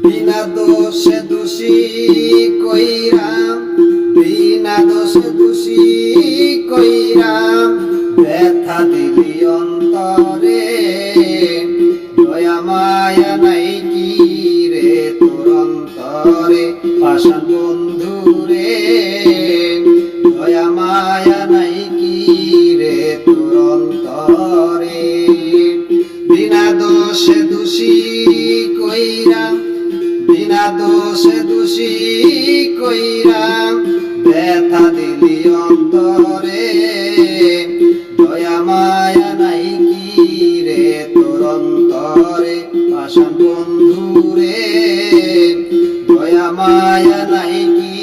বিনা দোষে দোষী কইরা, বিনা দোষে দোষী কইরা ব্যথা দিলি অন্তরে। দয়া মায়া নাই কি রে তোর অন্তরে পাষাণ বন্ধু রে। দয়া মায়া নাই কি রে তোর অন্তরে। বিনা দোষে দোষী কইরা, বিনা দোষে দোষী কইরা ব্যথা দিলি অন্তরে। দয়া মায়া নাই কি রে তোর অন্তরে পাষাণ বন্ধু রে। দয়া মায়া নাই কি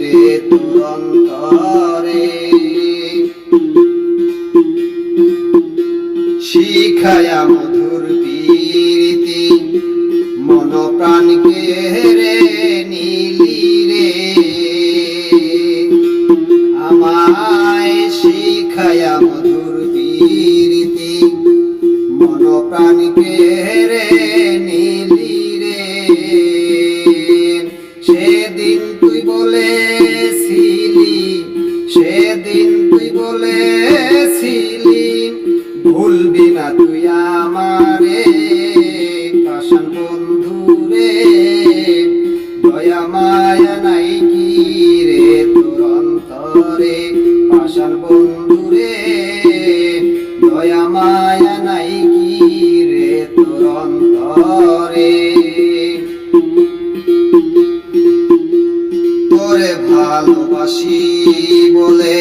রে তোর অন্তরে। শিখায়া মধুর প্রীতি মন প্রাণকে রে নীলি রে। আমায় শিখায়া মধুর প্রীতি মন প্রাণকে রে নীলি রে। সেদিন তুই বলেছিলি, সেদিন তুই বলেছিলি ভুলবি না তুই আমারে পাষাণ বন্ধু রে। দয়া মায়া নাই কি রে তোর অন্তরে পাষাণ বন্ধু রে। দয়া মায়া নাই কি রে তোর অন্তরে। তোরে ভালোবাসি বলে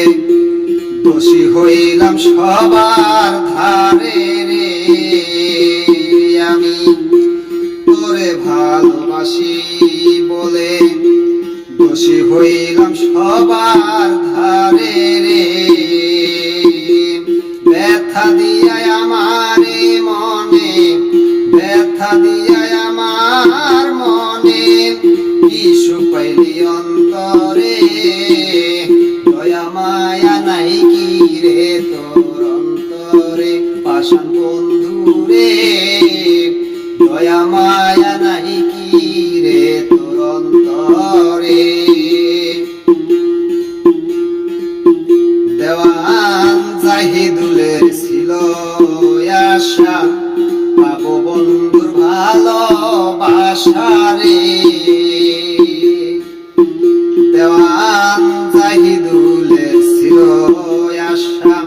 দোষী হইলাম সবার ধারে রে। আমি তোরে ভালোবাসি বলে দোষী হইলাম সবার ধারে রে। ব্যথা দিয়ায় আমারে মনে, ব্যথা দিয়ায় আমার মনে কি সুখ পাইলি অন্তরে। দয়া মায়া নাই কি রে তোর অন্তরে পাষাণ বন্ধু রে। দয়া মায়া নাই কি রে তোর অন্তরে। দেওয়ান জাহিদুলের ছিল আশা পাবো বন্ধুর ভালোবাসা রে। দেওয়ান জাহিদুলের ছিল আশা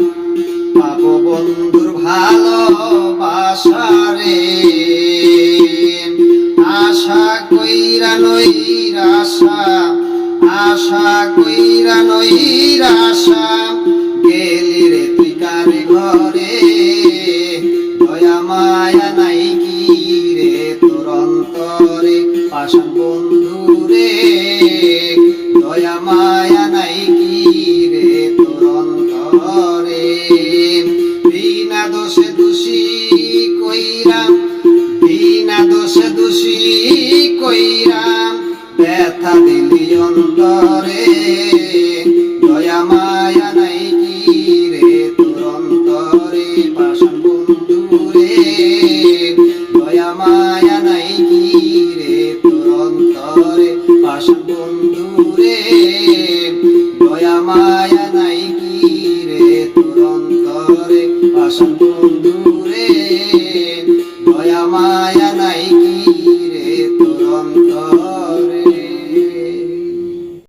পাবো বন্ধুর ভালোবাসা রে। আশা কইরা নৈরাশা, আশা কইরা নৈরাশা গেলি রে তুই কার ঘরে। দয়া মায়া নাই কি রে তোর অন্তরে পাষাণ বন্ধু রে। দয়া মায়া নাই কি রে তোর অন্তরে। বিনা দোষে দোষী কইরা, বিনা দোষে দোষী কইরা ব্যথা দিলি অন্তরে। দয়া মায়া নাই কি রে তোর অন্তরে পাষাণ বন্ধু রে। দয়া মায়া নাই কি রে তোর অন্তরে পাষাণ বন্ধু রে। দয়া মায়া নাই কি রে তোর অন্তরে পাষাণ বন্ধু রে। দয়া মায়া